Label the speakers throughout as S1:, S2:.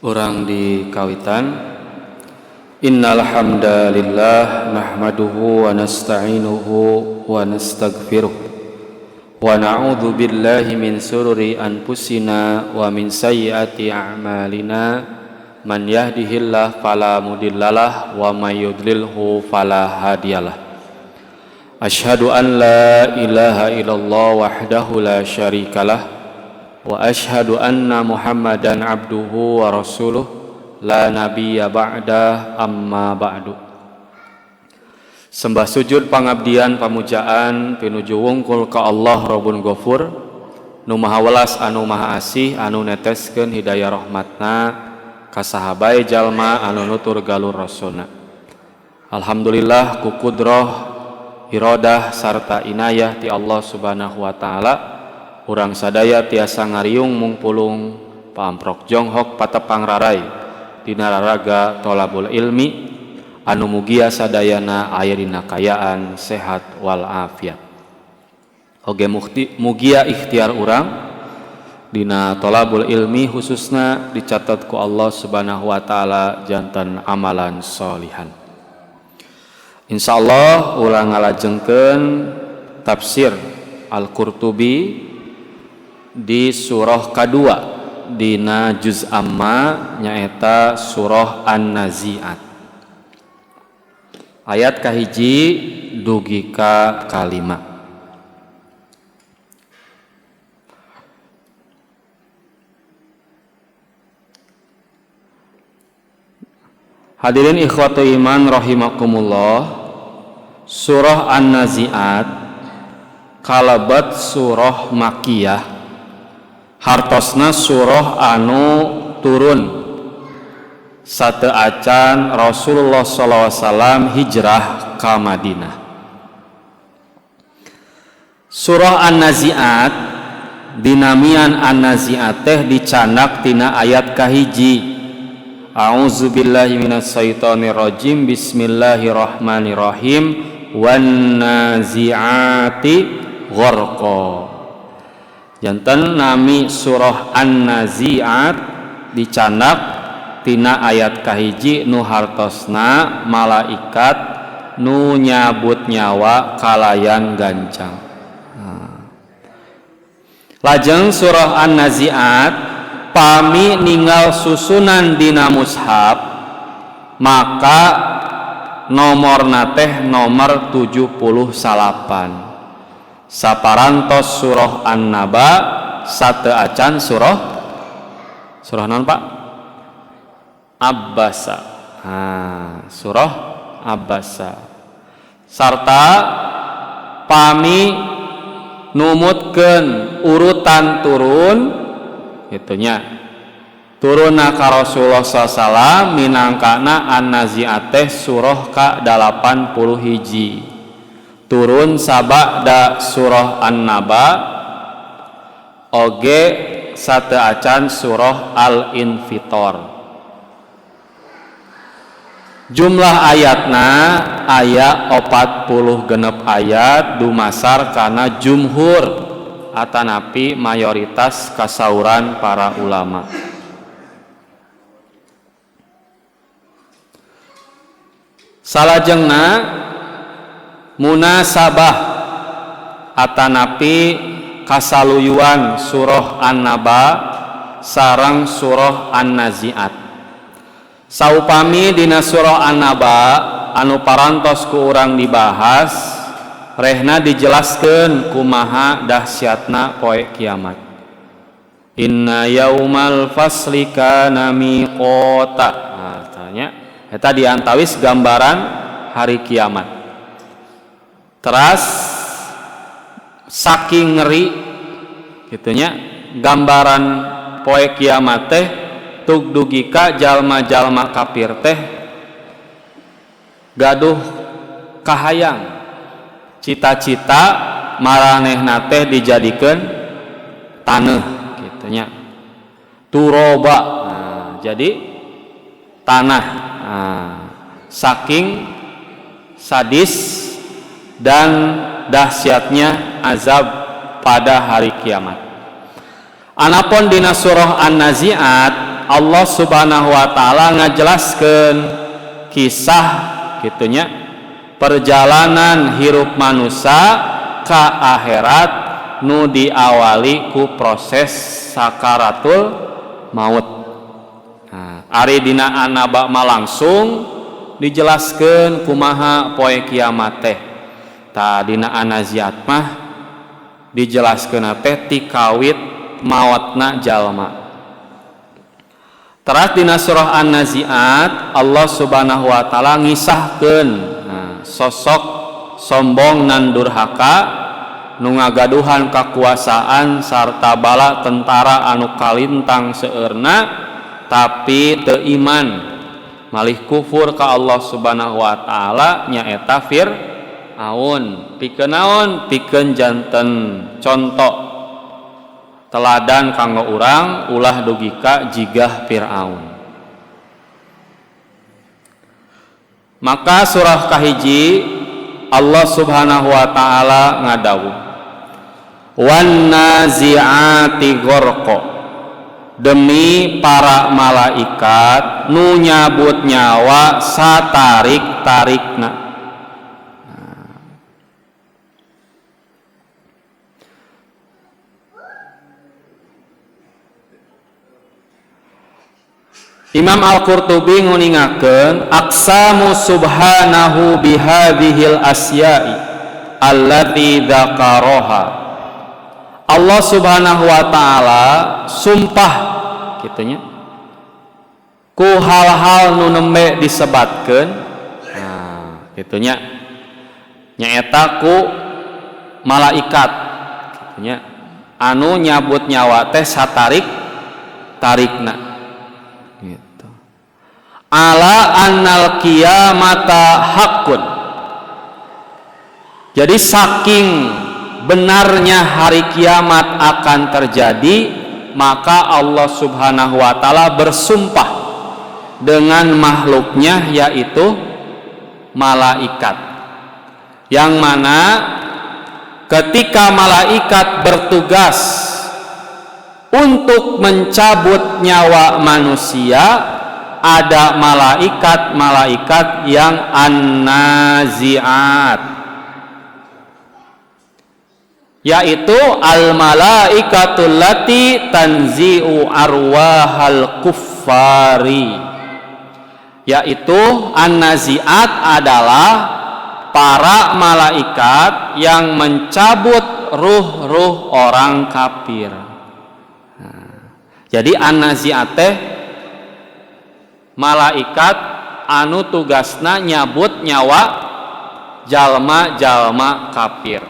S1: Urang di kawitan. Innal hamdalillah nahmaduhu wa nasta'inuhu wa nastaghfiruh wa na'udzu billahi min sururi anfusina wa min sayyiati a'malina man yahdihillahu fala mudhillalah wa may yudlilhu fala hadiyalah. Asyhadu an la ilaha illallah wahdahu la syarikalah wa asyhadu anna Muhammadan abduhu wa rasuluh la nabiyya ba'da amma ba'du. Sembah sujud pangabdian pamujaan pinuju wungkul ka Allah Rabbun Ghafur nu maha welas anu maha asih anu neteskeun hidayah rahmatna ka sahabai jalma anu nutur galur rasulna. Alhamdulillah ku kudrah iradah sarta inayah ti Allah Subhanahu wa taala urang sadaya tiasa ngariung mungpulung paamprok jonghok patepang rarai dina raraga tolabul ilmi anu mugia sadayana aya dina kayaan sehat wal afiat. Oge mugia ikhtiar urang dina tolabul ilmi khususna dicatat ku Allah Subhanahu wa taala janten amalan sholihan. Insyaallah urang ngalajengkeun tafsir Al-Qurtubi di surah kedua dina juz amma nyaeta surah An-Nazi'at ayat kahiji dugi ka kalima. Hadirin ikhwatu iman rahimakumullah, surah An-Nazi'at kalabat surah Makkiyah, hartosna surah anu turun sateu acan Rasulullah SAW hijrah ka Madinah. Surah An-Nazi'at dinamian An-Nazi'at teh dicanak tina ayat kahiji. A'udzubillahi minasyaitonir rajim. Bismillahirrahmanirrahim. Wan nazi'ati gharqa. Janten nami surah An-Nazi'at dicanak tina ayat kahiji nu hartosna malaikat nu nyabut nyawa kalayan gancang. Lajeng surah An-Nazi'at pami ninggal susunan dina mushaf maka nomorna teh nomor 78. Saparantos surah An-Naba sateu acan surah naon Pak? Abbasa. Surah Abbasa. Sarta pami numutkeun urutan turun gitunya. Turunna ka Rasulullah sallallahu minangkana An-Nazi'at teh surah ka 81. Turun sabada surah An-Naba oge sateu acan surah Al-Infitor. Jumlah ayatna aya 40 genep ayat dumasar kana jumhur atanapi mayoritas kasauran para ulama. Salajengna munasabah atanapi kasaluyuan surah An-Naba sareng surah An-Nazi'at. Saupami dina surah An-Naba anu parantos ku urang dibahas rehna dijelaskeun kumaha dahsyatna poe kiamat. Inna yaumal fasli kana miqota. Tanya eta diantawis gambaran hari kiamat. Teras saking ngeri gitunya gambaran poe kiamat teh tug dugi ka jalma-jalma kafir teh gaduh kahayang cita-cita maranehna teh dijadikeun taneuh gitunya turoba. Jadi tanah. Saking sadis dan dahsyatnya azab pada hari kiamat. Anapun dina surah An-Nazi'at Allah Subhanahu wa taala ngajelaskeun kisah gitunya perjalanan hirup manusia ka akhirat nu diawali ku proses sakaratul maut. Nah, ari dina anaba langsung dijelaskeun kumaha poe kiamat teh. Ta dina anaziat mah dijelaskeun teh ti kawit maotna jalma. Teras dina surah An-Nazi'at Allah Subhanahu wa taala ngisahkeun sosok sombong nan durhaka nu ngagaduhan kakuasaan sarta bala tentara anu kalintang seueurna tapi teu iman malih kufur ka Allah Subhanahu wa taala nyaeta Fir'aun. Pikeun naon? Pikeun janten contoh teladan kanggo urang ulah dugi ka jigah Fir'aun. Maka surah kahiji Allah Subhanahu wa taala ngadawuh wan nazi'ati gharqa, demi para malaikat nu nyabut nyawa satarik-tarikna. Imam Al-Qurtubi nguningakeun aqsamu subhanahu bihadhil asya'i allati dzakaraha. Allah Subhanahu wa taala sumpah kitunya ku hal-hal nu nembe disebatkeun. Nah, kitunya nyaeta ku malaikat kitunya anu nyabut nyawa teh satarik tarikna. Ala annal qiyamata haqqun. Jadi saking benarnya hari kiamat akan terjadi, maka Allah Subhanahu wa taala bersumpah dengan makhluknya yaitu malaikat. Yang mana ketika malaikat bertugas untuk mencabut nyawa manusia, ada malaikat-malaikat yang an-nazi'at, yaitu al-malaikatul lati tanzi'u arwahal kuffari, yaitu an-nazi'at adalah para malaikat yang mencabut ruh-ruh orang kafir. Jadi an-nazi'at teh malaikat anu tugasna nyabut nyawa jalma-jalma kafir.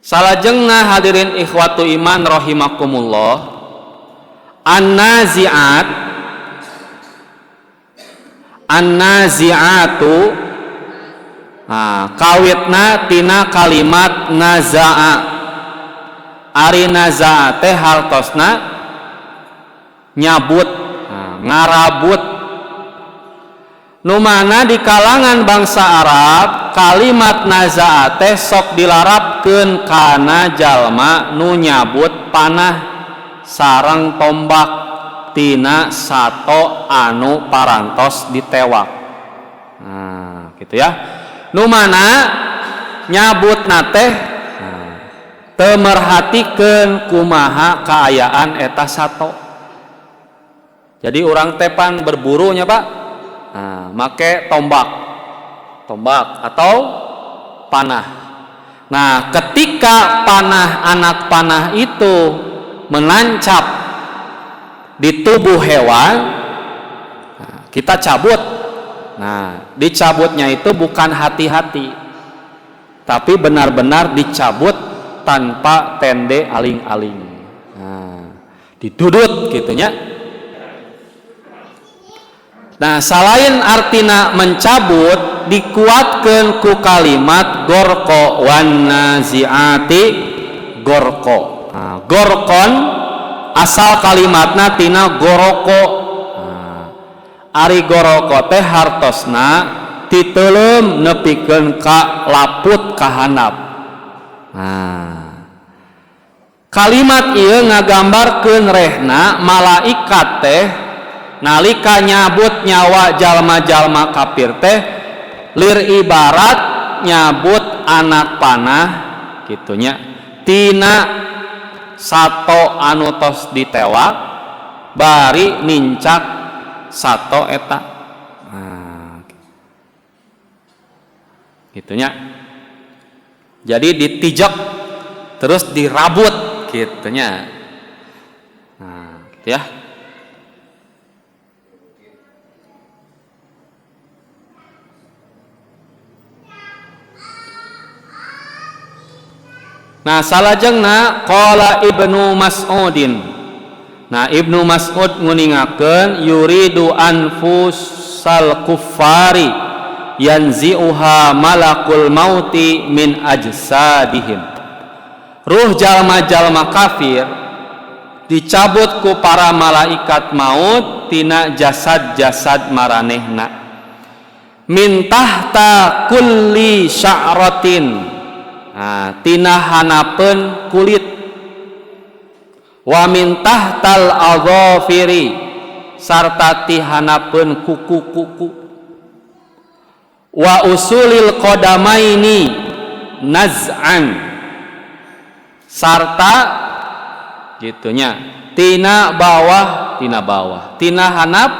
S1: Salajengna hadirin ikhwatu iman rahimakumullah, an-nazi'atu kawitna tina kalimat naza'a. Ari naza'a teh hartosna nyabut, ngarabut. Nu mana di kalangan bangsa Arab kalimat naza'a teh sok dilarapkeun kana jalma nu nyabut panah sareng tombak tina sato anu parantos ditewak. Nah, gitu ya. Nu mana nyabutna teh teu merhatikeun kumaha kaayaan eta sato. Jadi orang tepan berburunya Pak, make tombak atau panah. Nah, ketika anak panah itu menancap di tubuh hewan, kita cabut. Nah, dicabutnya itu bukan hati-hati, tapi benar-benar dicabut tanpa tende aling-aling. Nah, didudut gitunya. Nah, selain artina mencabut dikuatkeun ku kalimat gorko wan nazi'ati gorko. Nah, gorkon asal kalimatna tina goroko. Nah, ari goroko teh hartosna titeulem nepikeun ka laput ka handap. Nah, Kalimat ieu ngagambarkeun rehna malaikat teh nalika nyabut nyawa jalma-jalma kafir teh lir ibarat nyabut anak panah gitunya tina sato anu tos ditewak bari nincak sato eta gitunya. Jadi ditijak terus dirabut gitunya. Nah, gitu ya. Nah, salajengna qala Ibnu Mas'udin. Nah, Ibnu Mas'ud nguningakeun yuridu anfusal kuffari yanzi'uha malakul mauti min ajsadihim. Ruh jalma-jalma kafir dicabut ku para malaikat maut tina jasad-jasad maranehna. Min tahta kulli sya'ratin. Nah, tina hanapeun kulit. Wa min tahtal adhafiri sarta ti hanapeun kuku-kuku. Wa usulil qadamaini naz'an sarta gitunya tina bawah tina hanap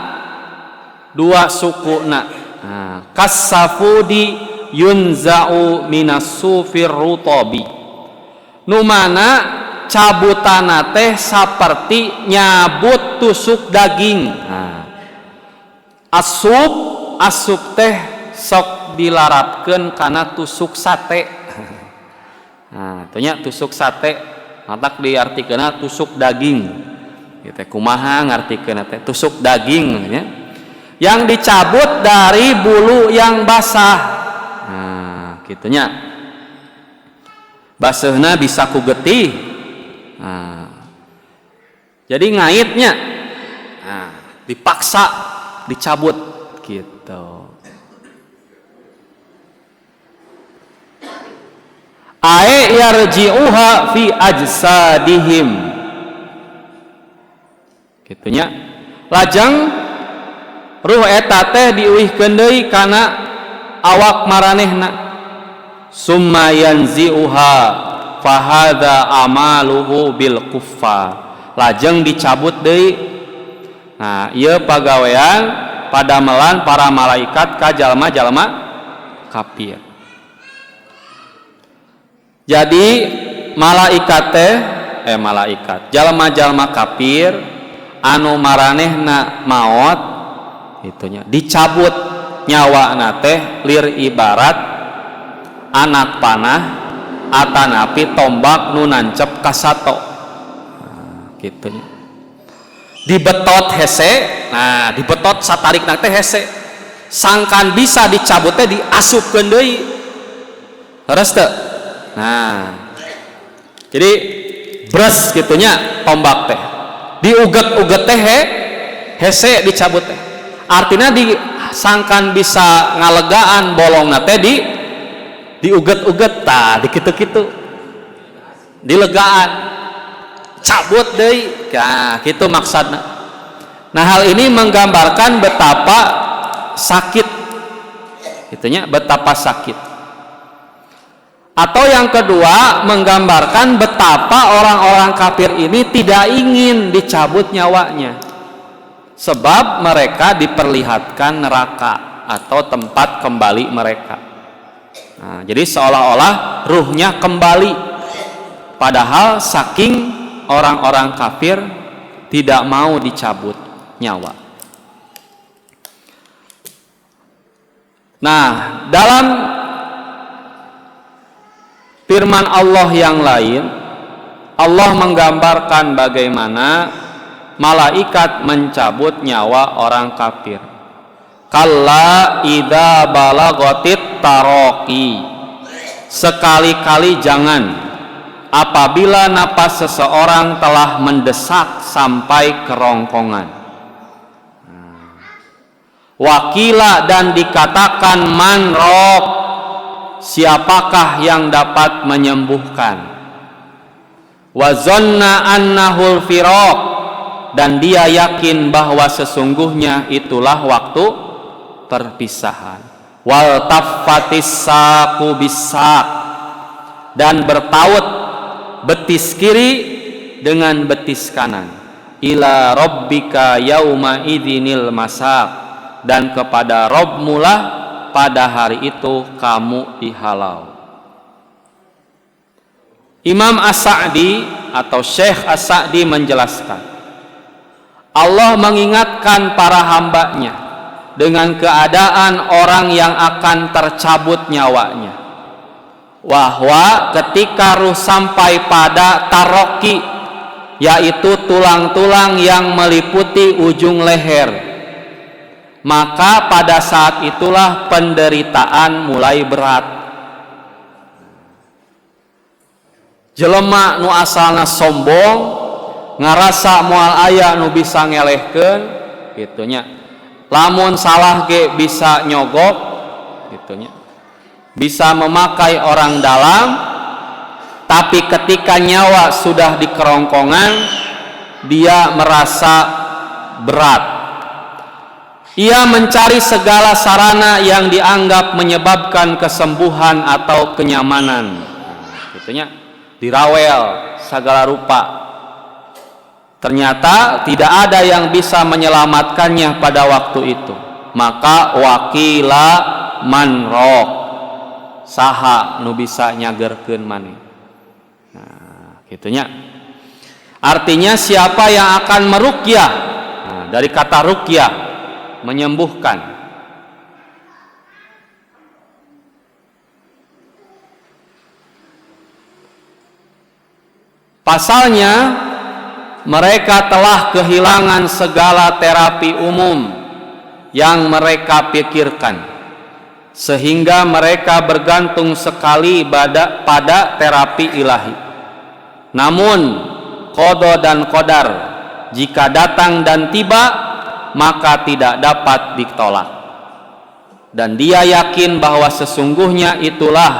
S1: dua sukuna. Nah, kasafudi yunza'u minas sufir rutabi nu mana cabutana teh saperti nyabut tusuk daging. Nah, asup teh sok dilarapkeun kana tusuk sate. Nah, tanya tusuk sate matak diartikeunna tusuk daging. Ieu teh kumaha ngartikeunna teh tusuk daging nya. Yang dicabut dari bulu yang basah. Nah, kitunya. Baseuhna bisa ku getih. Nah, jadi ngaitnya. Nah, dipaksa dicabut gitu. Ae yarji'uha fi ajsadihim gitunya. Lajeng ruh eta teh diuihkeun deui kana awak maranehna. Summa yanzi'uha fahadha amaluhu bil kuffar. Lajeng dicabut deui. Nah, ieu pagawean padamelan para malaikat ka jalma-jalma kafir. Jadi malaikat jalma-jalma kafir anu maranehna maot itunya dicabut nyawana teh lir ibarat anak panah atanapi tombak nu nancep ka sato. Nah, gitunya. Dibetot hese, nah dibetot satarikna teh hese. Sangkan bisa dicabut teh diasupkeun deui. Leres teu? Nah, jadi bres gitunya tombak teh diuget-uget teh hese dicabut teh artinya disangkan bisa ngalegaan bolongna teh diuget-uget tah dikitu-kitu dilegaan cabut deui. Nah, kitu maksudna. Nah, hal ini menggambarkan betapa sakit gitunya, betapa sakit. Atau yang kedua menggambarkan betapa orang-orang kafir ini tidak ingin dicabut nyawanya sebab mereka diperlihatkan neraka atau tempat kembali mereka. Nah, jadi seolah-olah ruhnya kembali padahal saking orang-orang kafir tidak mau dicabut nyawa. Nah, dalam firman Allah yang lain, Allah menggambarkan bagaimana malaikat mencabut nyawa orang kafir. Kalla idza balagatit taraqi. Sekali-kali jangan apabila napas seseorang telah mendesak sampai kerongkongan. Wakila dan dikatakan man raq, siapakah yang dapat menyembuhkan? wa zanna annahul firaq, dan dia yakin bahwa sesungguhnya itulah waktu perpisahan. Wal taffatis saqu bisaq, dan bertaut betis kiri dengan betis kanan. Ila rabbika yauma idzinil masaq, dan kepada Rabbmu lah pada hari itu kamu dihalau. Imam As-Sa'di atau Syekh As-Sa'di menjelaskan, Allah mengingatkan para hambanya dengan keadaan orang yang akan tercabut nyawanya, bahwa ketika ruh sampai pada taroki, yaitu tulang-tulang yang meliputi ujung leher, maka pada saat itulah penderitaan mulai berat. Jelema nu asalna sombong, ngarasa moal aya nu bisa ngelehkeun gitunya, lamun salah ge bisa nyogok gitunya, bisa memakai orang dalam. Tapi ketika nyawa sudah di kerongkongan, dia merasa berat. Ia mencari segala sarana yang dianggap menyebabkan kesembuhan atau kenyamanan. Gitunya, dirawel segala rupa. Ternyata tidak ada yang bisa menyelamatkannya pada waktu itu. Maka wakila manrok, saha nu bisa nyagerkeun maneh. Gitunya. Artinya siapa yang akan meruqyah? Nah, dari kata ruqyah, menyembuhkan. Pasalnya mereka telah kehilangan segala terapi umum yang mereka pikirkan, sehingga mereka bergantung sekali pada terapi ilahi. Namun qada dan qadar jika datang dan tiba, maka tidak dapat ditolak. Dan dia yakin bahwa sesungguhnya itulah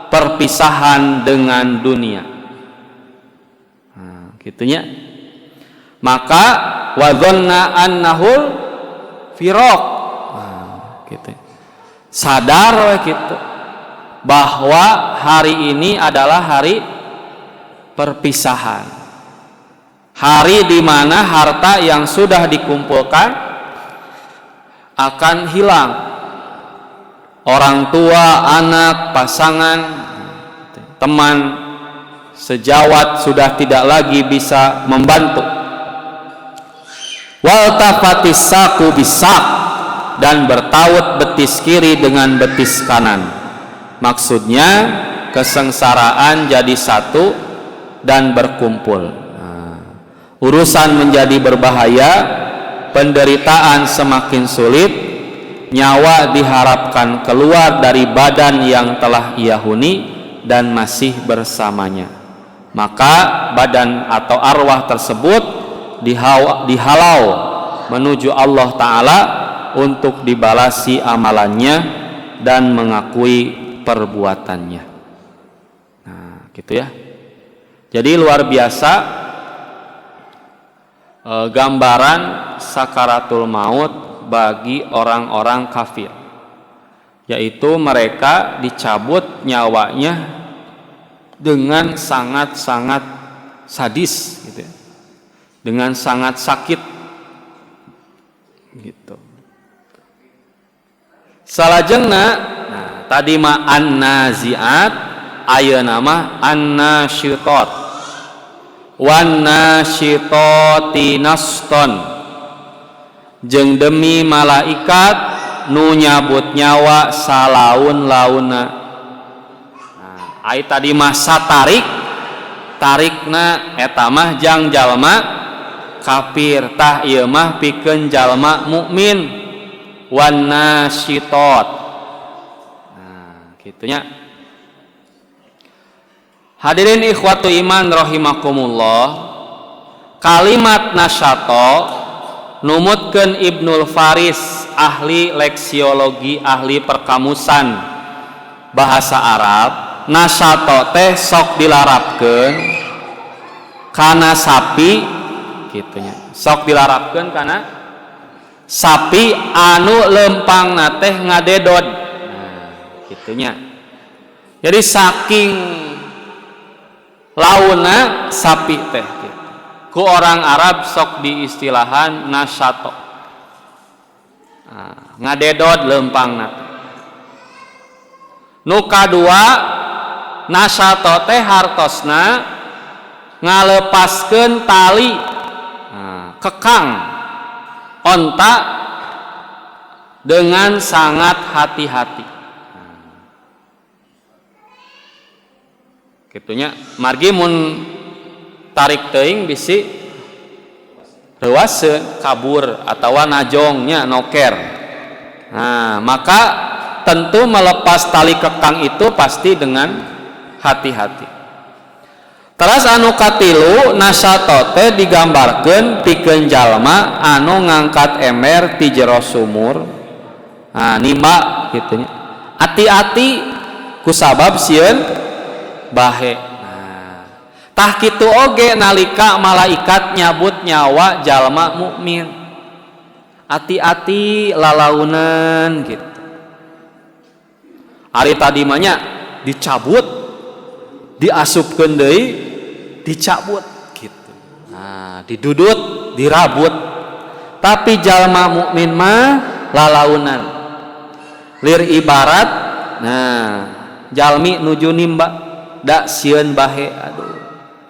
S1: perpisahan dengan dunia. Nah, gitunya. Maka wa dhanna annahul firaq. Nah, gitu. Sadar gitu bahwa hari ini adalah hari perpisahan, hari di mana harta yang sudah dikumpulkan akan hilang. Orang tua, anak, pasangan, teman, sejawat sudah tidak lagi bisa membantu. Wal tafatis saqu bisaq, dan bertaut betis kiri dengan betis kanan. Maksudnya kesengsaraan jadi satu dan berkumpul. Urusan menjadi berbahaya, penderitaan semakin sulit, nyawa diharapkan keluar dari badan yang telah ia huni dan masih bersamanya. Maka badan atau arwah tersebut dihalau menuju Allah Ta'ala untuk dibalasi amalannya dan mengakui perbuatannya. Nah, gitu ya. Jadi luar biasa gambaran sakaratul maut bagi orang-orang kafir, yaitu mereka dicabut nyawanya dengan sangat-sangat sadis gitu ya, dengan sangat sakit gitu. Salajengna, nah, tadi mah an-naziat, ayeuna mah an-nasyitat. Wan nasyitati naston, jeung demi malaikat nu nyabut nyawa salaun-launa. Nah, ai tadi mah satarik, tarikna eta mah jang jalma kafir, tah ieu mah pikeun jalma mukmin. Wan nasyitat. Nah, gitunya. Hadirin ikhwatu iman rahimakumullah, kalimat nasyato numutkeun Ibnul Faris, ahli leksiologi, ahli perkamusan bahasa Arab. Nasyato teh sok dilarapkeun kana sapi gitunya sok dilarapkeun kana sapi anu lempangna teh ngadedod nah gitunya jadi saking launa sapi teh gitu. Ku orang Arab sok diistilahan nasyato nah, ngadedod lempangna nu kadua nasyato teh hartosna ngalepaskeun tali nah, kekang onta dengan sangat hati-hati nah, gitunya margi mun tarik teuing bisi reuaseun kabur atawa najongnya noker nah maka tentu melepas tali kekang itu pasti dengan hati-hati. Terus anu katilu nasyato teh digambarkeun pikeun jalma anu ngangkat ember ti jero sumur. Nah, nimba kitu nya. Ati-ati kusabab sieun bahe. Nah, tah kitu oge nalika malaikat nyabut nyawa jalma mukmin. Ati-ati lalaunan gitu. Ari tadi mah nya dicabut, diasupkeun deui, dicabut gitu. Nah, didudut, dirabut. Tapi jalma mukmin mah lalaunan. Lir ibarat nah, jalmi nuju nimba da sieun bahe aduh.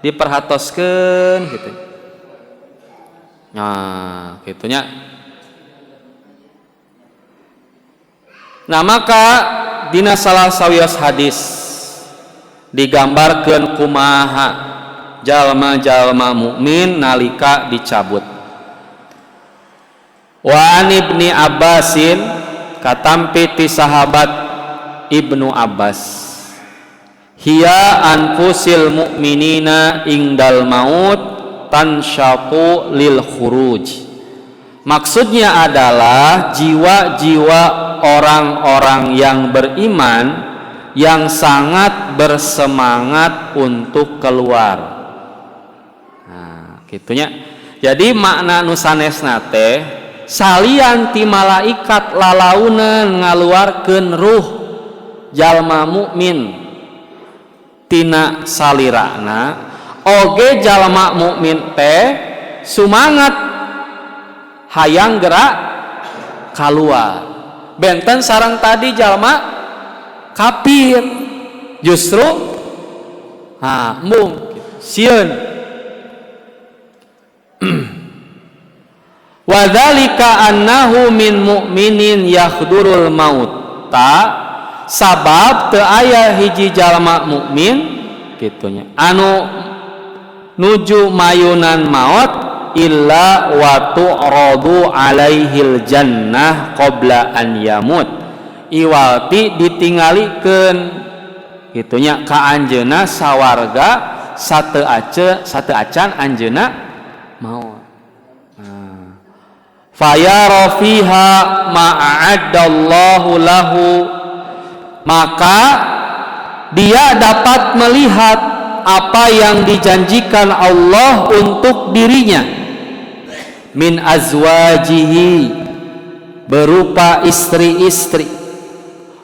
S1: Diperhatoskeun gitu. Nah, gitunya. Nah, maka dina salah sawios hadis digambarkeun kumaha jalma-jalma mukmin nalika dicabut. Wa an Ibni Abbasin katampi ti sahabat Ibnu Abbas hiya anfusil mukminina ingdal maut tansyatu lil khuruj. Maksudnya adalah jiwa-jiwa orang-orang yang beriman yang sangat bersemangat untuk keluar. Nah, gitunya. Jadi makna nusanesna teh salian ti malaikat lalaunan ngaluarkeun ruh jalma mukmin tina salirana oge jalma mukmin teh sumangat hayang gerak keluar. Benten sarang tadi jalma kafir justru mung sieun wa dzalika annahu min mu'minin yahdurul mauta sabab teu aya hiji jalma mukmin kitunya anu nuju mayunan maut illa wa tu'radu alaihil jannah qabla an yamut iwalti ditinggalikeun gitunya ka anjeunna sawarga sateu acan anjeunna maut. Fayara fiha ma'addallahu lahu maka dia dapat melihat apa yang dijanjikan Allah untuk dirinya min azwajihi berupa istri-istri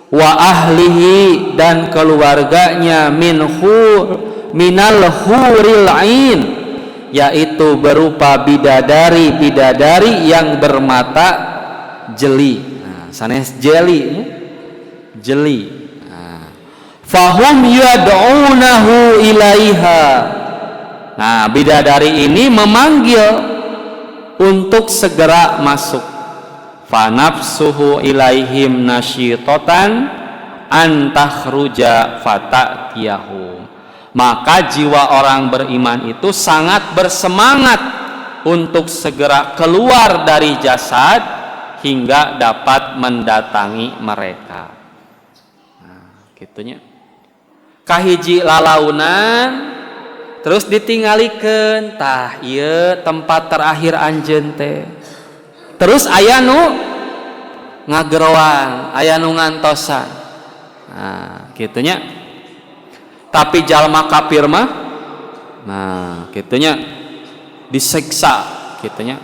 S1: wa ahlihi dan keluarganya minal huril ain yaitu berupa bidadari-bidadari yang bermata jeli. Nah, sanes jeli fahum yad'unahu ilaiha. Nah, bidadari ini memanggil untuk segera masuk. Fanafsuhu ilaihim nasyitatan antakhruja fatatiyahum. Maka jiwa orang beriman itu sangat bersemangat untuk segera keluar dari jasad hingga dapat mendatangi mereka. Nah, gitunya. Kahiji lalaunan terus ditinggalikeun tah ieu tempat terakhir anjeun teh. Terus aya nu ngageroan, aya nu ngantosan. Nah, gitunya. Tapi jalma kafir mah Nah, kitunya disiksa kitunya.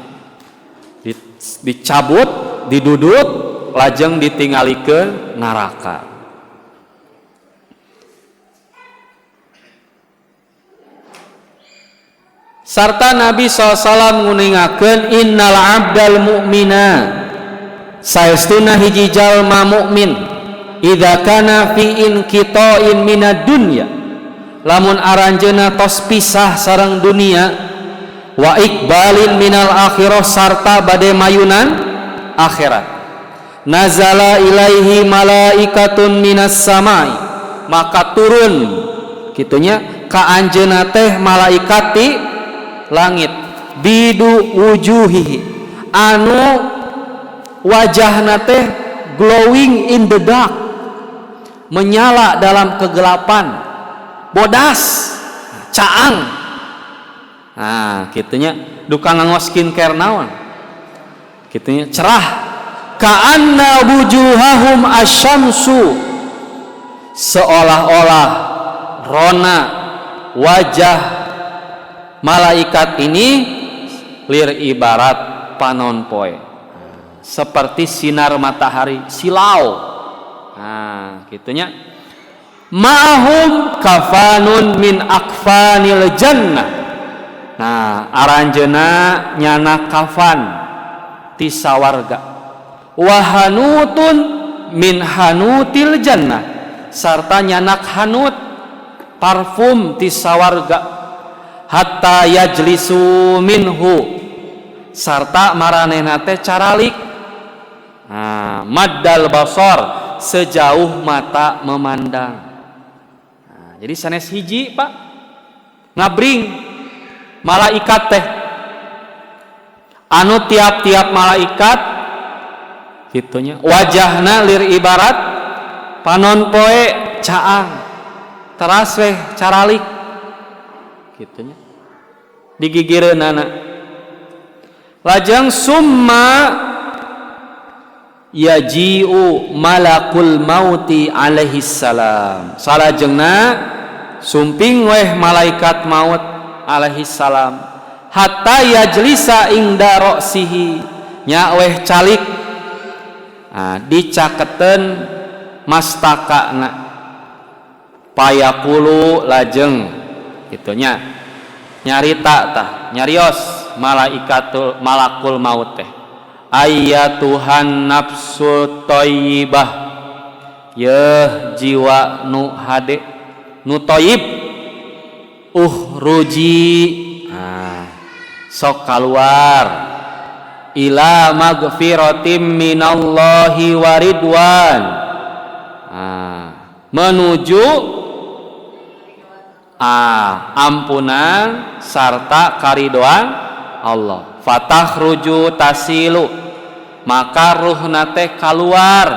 S1: Dicabut, didudut, lajeng ditinggalikeun neraka. Sarta Nabi SAW nguningakeun innal abdal mu'mina saestuna hiji jalma mukmin idza kana fi inqita'in minad dunya lamun aranjeuna tos pisah sareng dunia wa iqbalin minal akhirah sarta bade mayunan akhirat nazala ilaihi malaikatun minas samai maka turun kitunya ka anjeunna teh malaikat ti langit bidu wujuhihi anu wajahna teh glowing in the dark menyala dalam kegelapan bodas caang. Nah kitunya duka ngangos skincare naon kitunya cerah ka'anna wujuhahum asyamsu seolah-olah rona wajah malaikat ini lir ibarat panon poe seperti sinar matahari silau. Nah gitunya ma'hum kafanun min akfanil jannah. Nah aranjeuna nyana kafan ti sawarga wahanutun min hanutil jannah sarta nyanak hanut parfum ti sawarga hatta yajlisu minhu sarta maranehna teh caralik. Nah, maddal basar sejauh mata memandang. Nah, jadi sanes hiji Pak ngabring malaikat teh anu tiap-tiap malaikat gitunya wajahna lir ibarat panon poe caang teras weh caralik gitunya digigireunana lajeng summa yaji'u malakul mauti alaihi salam salajengna sumping weh malaikat maut alaihi salam hatta yajlisa ingda ra'sihi nya weh calik. Nah, dicaketeun mastakana payakulu lajeng gitunya nyarita tah nyarios malakul maut teh ayyatuhan nafsu thayyibah yeuh jiwa nu hade nu thayyib uhruji sok keluar ila magfiratim minallahi waridwan menuju ampunan sarta karidoan Allah. Fatakhruju tasilu maka ruhna teh keluar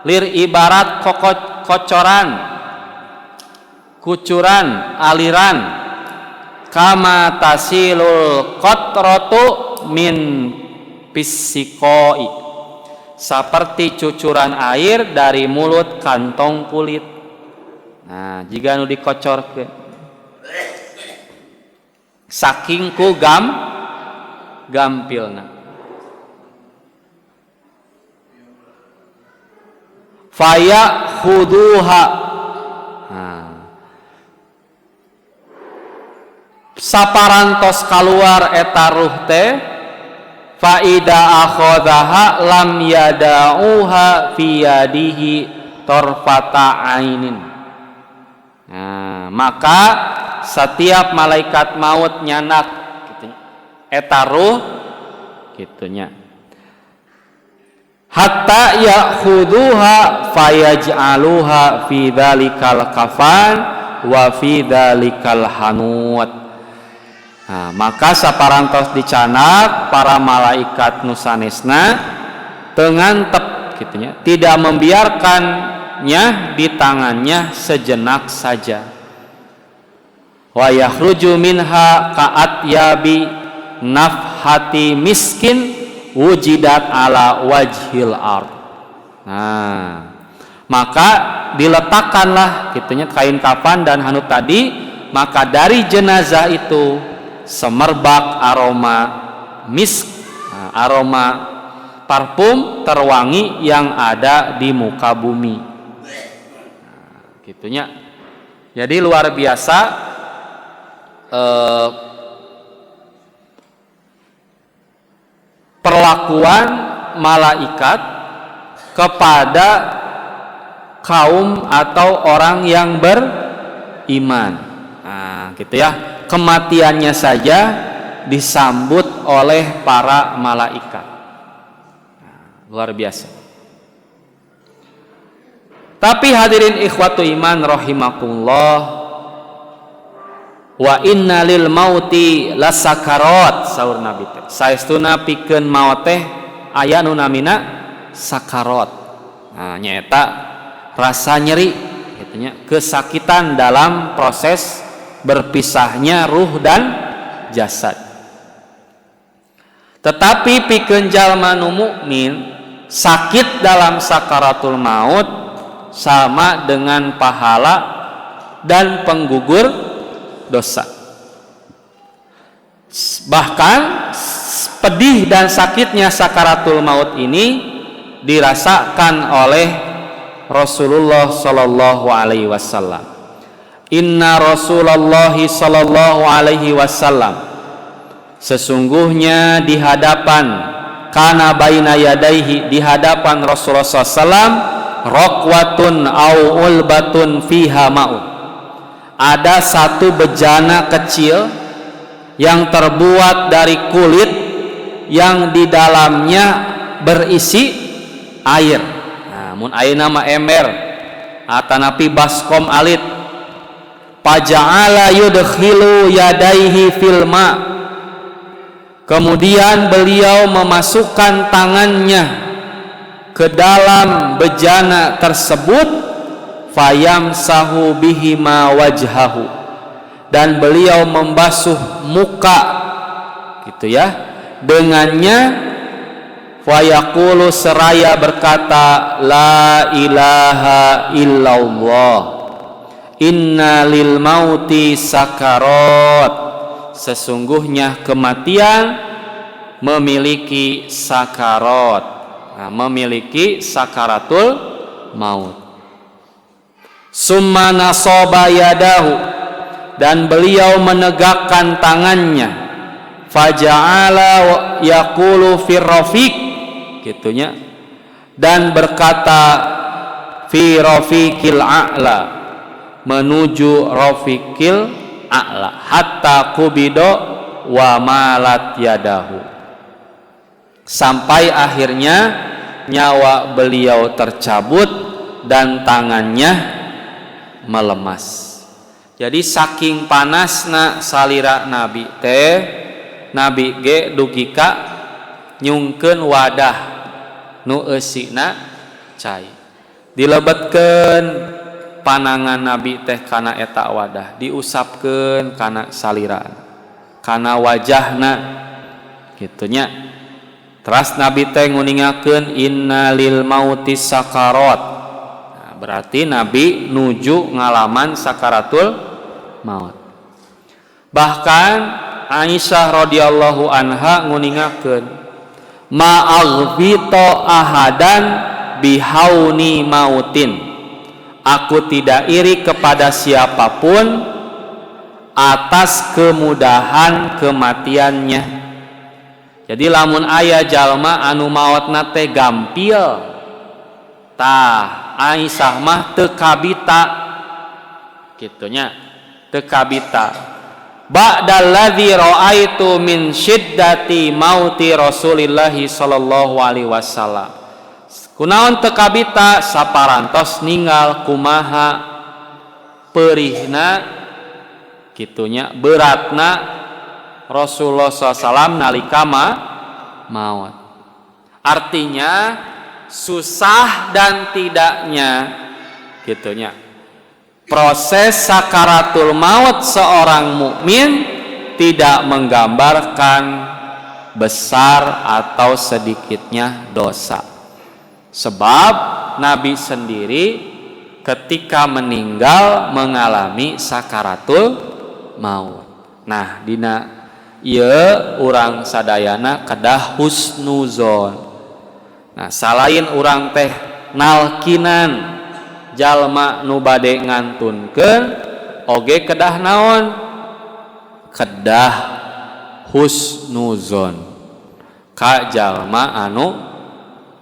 S1: lir ibarat kocoran kucuran aliran kama tasilul qatratu min pisikoi seperti cucuran air dari mulut kantong kulit. Nah, jika nu dikocorkeun saking ku gampilna faya khuduha saparantos keluar eta ruh teh faida akhadha lam yada'uha fi yadihi torfata ainin. Nah, maka setiap malaikat maut nyanak gitu, eta ruh gitunya hatta ya'khuduha fayaj'aluha fi dzalikal kafan wa fi dzalikal hanut. Nah, maka saparantos dicanak para malaikat nusanesna tengantep gitunya tidak membiarkannya di tangannya sejenak saja. Wa yakhruju minha ka'at yabi nafhati miskin wujidat ala wajhil ard. Nah, maka diletakkanlah gitunya kain kafan dan hanut tadi maka dari jenazah itu semerbak aroma misk, aroma parfum terwangi yang ada di muka bumi. Gitunya. Jadi luar biasa perlakuan malaikat kepada kaum atau orang yang beriman. Nah, gitu ya. Kematiannya saja disambut oleh para malaikat. Nah, luar biasa. Tapi hadirin ikhwatu iman rahimakumullah, wa inna lil mauti lasakarat, saur Nabi teh. Saestuna pikeun maot teh aya nu namina sakarat. Nah, nyaeta rasa nyeri, gitu nya, kesakitan dalam proses berpisahnya ruh dan jasad. Tetapi pikeun jalma nu mukmin, sakit dalam sakaratul maut sama dengan pahala dan penggugur dosa. Bahkan pedih dan sakitnya sakaratul maut ini dirasakan oleh Rasulullah sallallahu alaihi wasallam. Inna Rasulullah sallallahu alaihi wasallam, sesungguhnya di hadapan kana baina yadaihi, di hadapan Rasulullah sallam, raqwatun au ulbatun fiha ma'un, ada satu bejana kecil yang terbuat dari kulit yang di dalamnya berisi air. Namun air nama ember atanapi baskom alit. Paja'ala yudkhilu yadaihi fil ma', kemudian beliau memasukkan tangannya ke dalam bejana tersebut, fayamsahu bihima wajhahu, dan beliau membasuh muka, gitu ya, dengannya. Fayaqulu, seraya berkata, la ilaha illallah, inna lil mauti sakarat, sesungguhnya kematian memiliki sakarat, memiliki sakaratul maut. Summa nasaba yadahu, dan beliau menegakkan tangannya, faja'ala yaqulu fir rafiq, gitunya, dan berkata fi rafiqil a'la, menuju rafiqil a'la, hatta kubido wa malat yadahu, sampai akhirnya nyawa beliau tercabut dan tangannya melemas. Jadi saking panasna salira Nabi teh, Nabi ge dugika nyungkeun wadah nu eusina cai, dilebetkeun panangan Nabi teh kana eta wadah, diusapkeun kana salira, kana wajahna, gitunya. Teras Nabi teh nguningakeun inna lil mauti sakarat. Nah, berarti Nabi nuju ngalaman sakaratul maut. Bahkan Aisyah radhiyallahu anha nguningakeun, ma'aghbito ahadan bihauni mautin, aku tidak iri kepada siapapun atas kemudahan kematiannya. Jadi lamun aya jalma anu maotna teh gampil, tah Aisyah mah teu kabita, kitunya, teu kabita. Ba'dalladzi ra'aitu min syiddati mauti Rasulillah sallallahu alaihi wasallam, kunaon teu kabita saparantos ninggal kumaha perihna, kitunya, beratna Rasulullah SAW nalika maut. Artinya susah dan tidaknya, gitunya, proses sakaratul maut seorang mukmin tidak menggambarkan besar atau sedikitnya dosa. Sebab Nabi sendiri ketika meninggal mengalami sakaratul maut. Nah dina ieu urang sadayana kedah husnuzon. Nah salain urang teh nalkinan jalma nu bade ngantunkeun oge kedah naon? Kedah husnuzon ka jalma anu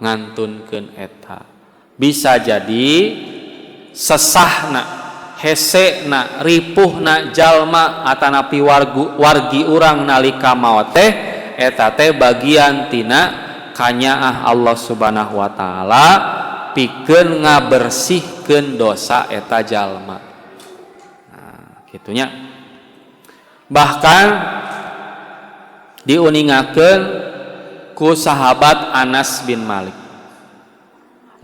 S1: ngantunkeun eta. Bisa jadi sesahna, hesena, ripuhna jalma atanapi wargi urang nalika maot teh eta teh bagian tina kanyaah Allah Subhanahu wa taala pikeun ngabersihkeun dosa eta jalma. Nah, kitunya. Bahkan diuningakeun ku sahabat Anas bin Malik.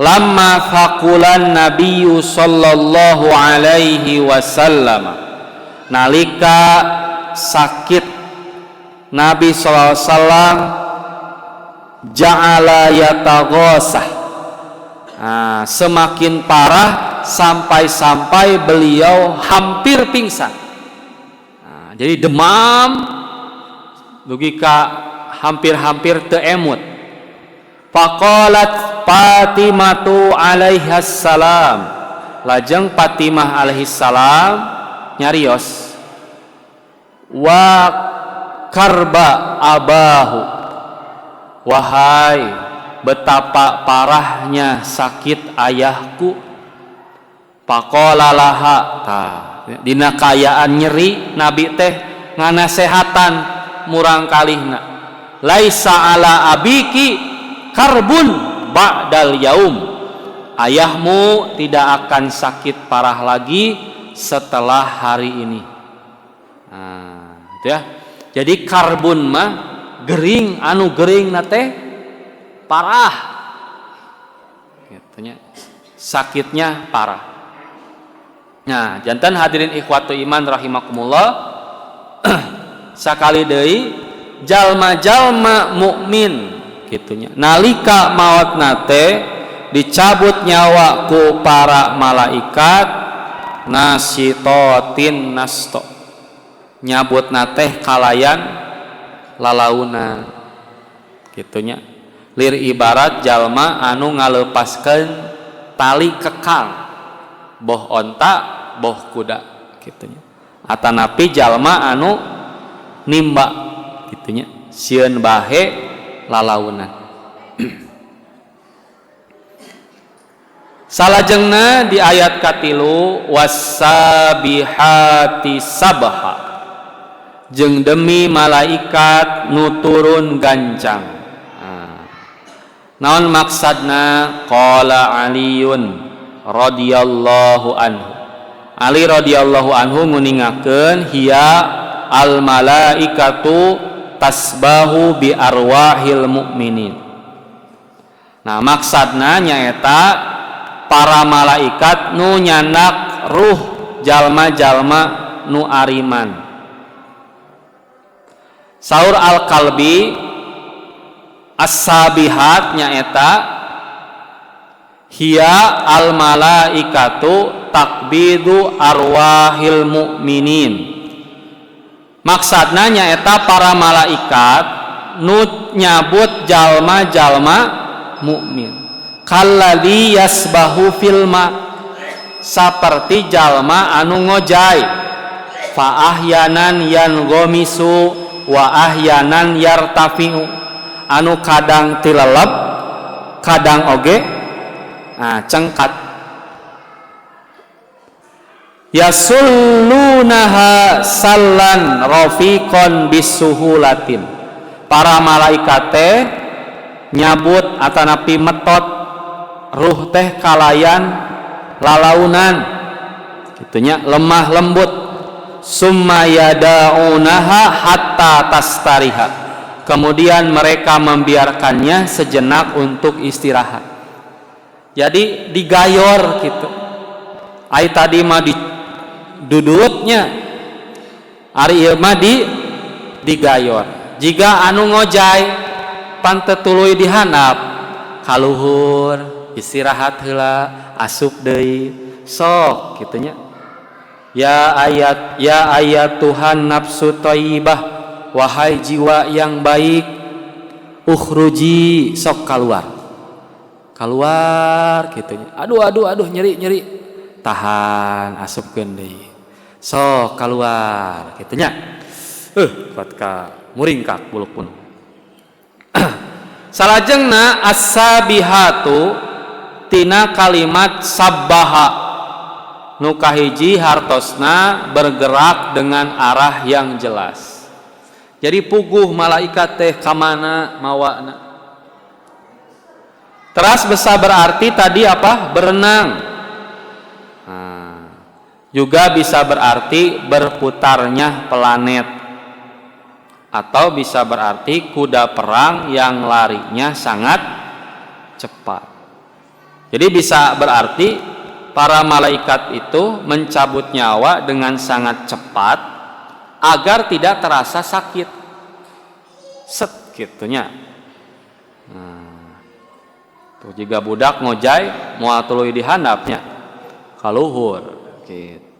S1: Lamma faqulan nabiyyu sallallahu alaihi wasallam, nalika sakit Nabi sallallahu alaihi wasallam ja'ala yataghasah, semakin parah sampai-sampai beliau hampir pingsan. Jadi demam dugi ka hampir-hampir teu emut. Faqalat Fatimatu alaihas salam, lajeng Fatimah alaihis salam nyarios, wa karba abahu, wahai betapa parahnya sakit ayahku. Faqala laha, dina kayaan nyeri Nabi teh nganasehatan murang kalihna, laisa ala abiki karbun ba'dal yaum, ayahmu tidak akan sakit parah lagi setelah hari ini. Nah, gitu ya. Jadi karbun mah gering, anu gering nate parah, gitunya, sakitnya parah. Nah, jantan hadirin ikhwatu iman rahimakumullah, sakali deui jalma-jalma mukmin gitunya nalika maut nate dicabut nyawa ku para malaikat nasitotin nasto, nyabut nate kalayan lalauna gitunya, lir ibarat jalma anu ngalepaskeun tali kekal boh onta boh kuda gitunya, atanapi jalma anu nimba gitunya sieun bahe lalaunan. Salajengna di ayat katilu wassabihati sabha, jeung demi malaikat nu turun gancang. Naon maksadna? Qala Aliyun radhiyallahu anhu, Ali radhiyallahu anhu nguningakeun hiya al malaikatu tasbahu bi arwahil mukminin. Nah maksadna nyaeta para malaikat nu nyandak ruh jalma-jalma nu ariman. Saur al-Kalbi as-sabihat nyaeta hiya al malaikatu takbidu arwahil mukminin. Maksudna nyaeta para malaikat nu nyabut jalma-jalma mukmin. Kalladzi yasbahu fil ma, saperti jalma anu ngojay. Fa ahyanan yangomisu wa ahyanan yartafi'u, anu kadang tilelep kadang oge cengkat. Yasullunaha sallan rafiqon bisuhulatin, para malaikat teh nyabut atanapi metot ruh teh kalayan lalaunan gitunya, lemah lembut. Summa yadaunaha hatta tastariha, kemudian mereka membiarkannya sejenak untuk istirahat. Jadi digayor gitu. Ai tadi mah dudutnya, ari ieu mah digayor. Jika anu ngojay pan teu tuluy dihandap, kaluhur istirahat heula, asup deui sok kitu nya. Ya ayat Tuhan nafsu thayyibah, wahai jiwa yang baik, ukhruji, sok keluar gitu. Aduh nyeri, tahan, asupkeun deui, sok keluar kitu nya. Kuat ka muringkak buluk pun. Salajengna as-sabihatu tina kalimat sabbaha nu kahiji hartosna bergerak dengan arah yang jelas. Jadi puguh malaikat teh ka mana mawana. Teras besa berarti tadi apa? Berenang. Juga bisa berarti berputarnya planet. Atau bisa berarti kuda perang yang larinya sangat cepat. Jadi bisa berarti para malaikat itu mencabut nyawa dengan sangat cepat agar tidak terasa sakit. Set gitunya. Tuh jika budak ngojay moal tuluy dihandapnya kaluhur gitu.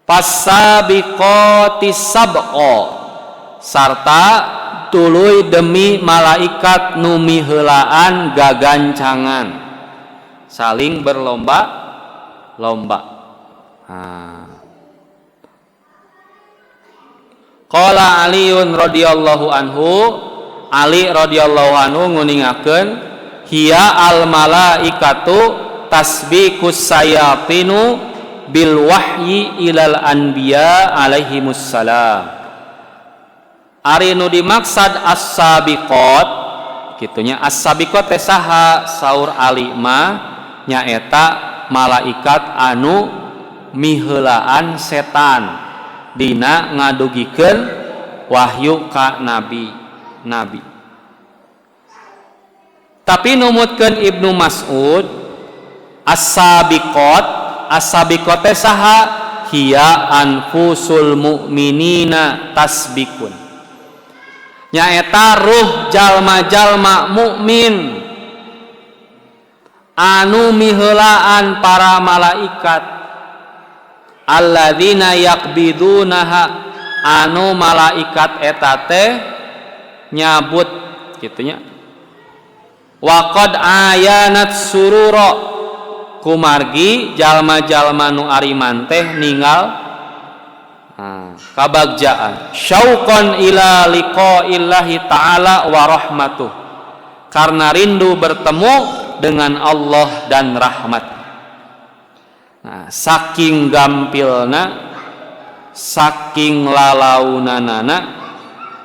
S1: Fasabiqati sabqa sarta tuluy demi malaikat nu miheulaan gagancangan saling berlomba-lomba. Qala Aliun radhiyallahu anhu, Ali radhiyallahu anhu nguningakeun hiya al malaikatu tasbiqus sayatinu bil wahyi ilal anbiya alaihimus salam. Ari nu dimaksad as-sabiqat kitunya, as-sabiqat teh saha saur Ali mah nyaeta malaikat anu miheulaan setan dina ngadugikeun wahyu ka nabi. Tapi numutkeun Ibnu Mas'ud as-sabiqat teh saha hiya anfusul mu'minina tasbikun, nyaeta ruh jalma-jalma mukmin anu miheulaan para malaikat alladzina yaqbidunaha, anu malaikat eta teh nyabut kitunya. Wa qad ayanat surura, kumargi jalma-jalma nu ariman teh ninggal kabagjaan syauqan ila liqa'illahi ta'ala wa rahmatuh, karena rindu bertemu dengan Allah dan rahmat. Saking gampilna, saking lalaunanana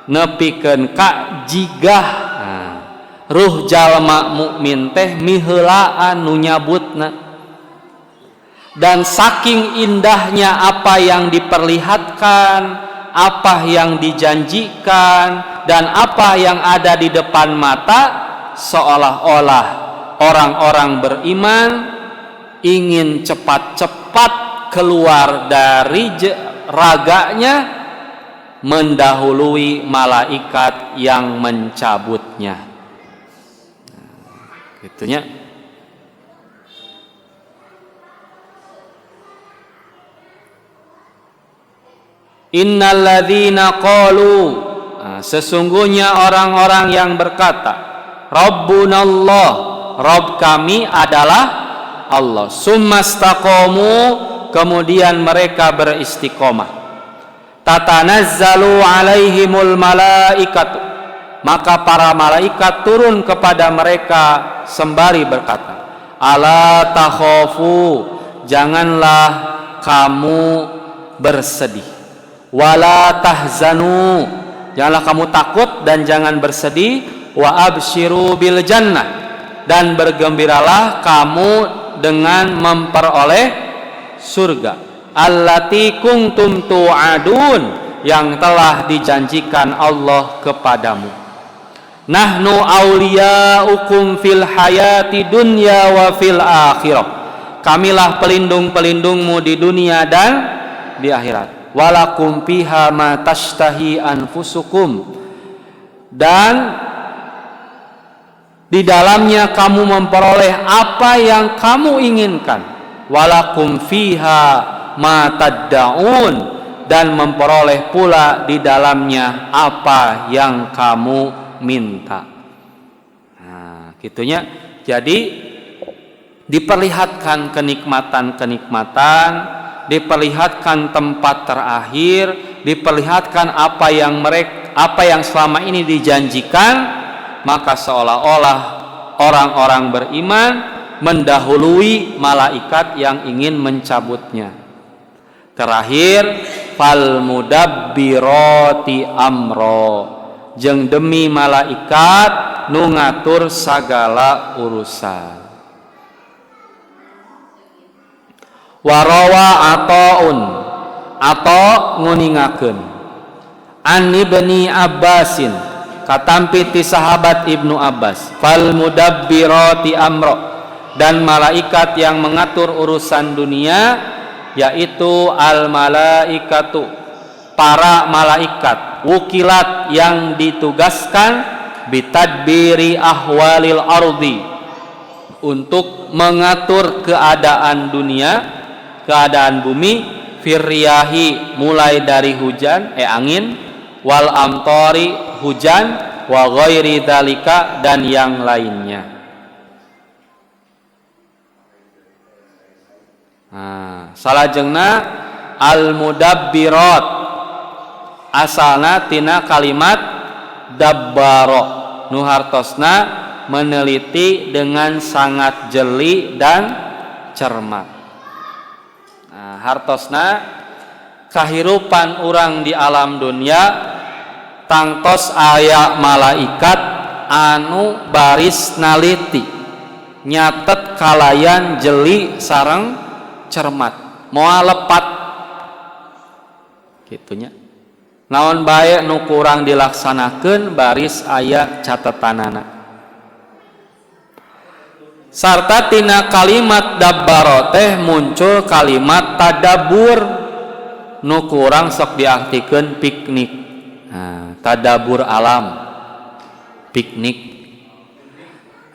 S1: nepikeun ka jigah ruh jalma mukmin teh miheulaan nu nyabutna. Dan saking indahnya apa yang diperlihatkan, apa yang dijanjikan, dan apa yang ada di depan mata, seolah-olah orang-orang beriman ingin cepat-cepat keluar dari raganya mendahului malaikat yang mencabutnya. Gitunya. Innalladzina qalu, sesungguhnya orang-orang yang berkata Rabbunallah, Rabb kami adalah Allah, summastaqamu, kemudian mereka beristiqomah, tatanazzalu alaihimul malaikatu, maka para malaikat turun kepada mereka sembari berkata ala takhafu, janganlah kamu bersedih, wala tahzanu, janganlah kamu takut dan jangan bersedih, wa absyiru bil jannah, dan bergembiralah kamu dengan memperoleh surga, allati kuntum tu'adun, yang telah dijanjikan Allah kepadamu. Nahnu auliyaukum fil hayati dunya wa fil akhirah, kamilah pelindung-pelindungmu di dunia dan di akhirat. Walakum fiha ma tashtahi anfusukum, dan Di dalamnya kamu memperoleh apa yang kamu inginkan. Walakum fiha ma tad'un, dan memperoleh pula di dalamnya apa yang kamu minta. Nah, gitunya. Jadi diperlihatkan kenikmatan-kenikmatan, diperlihatkan tempat terakhir, diperlihatkan apa yang selama ini dijanjikan, maka seolah-olah orang-orang beriman mendahului malaikat yang ingin mencabutnya. Terakhir, fal mudabbirati amro, jeung demi malaikat nu ngatur sagala urusan. Warawa atau nguningakeun an ibni Abbasin, katampi ti sahabat Ibnu Abbas, fal mudabbirati amro, dan malaikat yang mengatur urusan dunia, yaitu al malaikatu, para malaikat, wukilat yang ditugaskan bitadbiri ahwalil ardi, untuk mengatur keadaan dunia, keadaan bumi, firriyahi, mulai dari hujan angin, wal amtori, hujan, wa ghairi dzalika, dan yang lainnya. Nah, salajengna al mudabbirat asalna tina kalimat dabbaro, nu hartosna meneliti dengan sangat jeli dan cermat. Nah, hartosna kahirupan urang di alam dunia tangtos aya malaikat anu baris naliti, nyatet kalayan jeli sareng cermat, moal lepat gitunya. Naon bae nu kurang dilaksanakeun baris aya catetanana. Sarta tina kalimat dabbaro teh muncul kalimat tadabbur, nu kurang sok diartikeun piknik. Nah, tadabbur alam, piknik.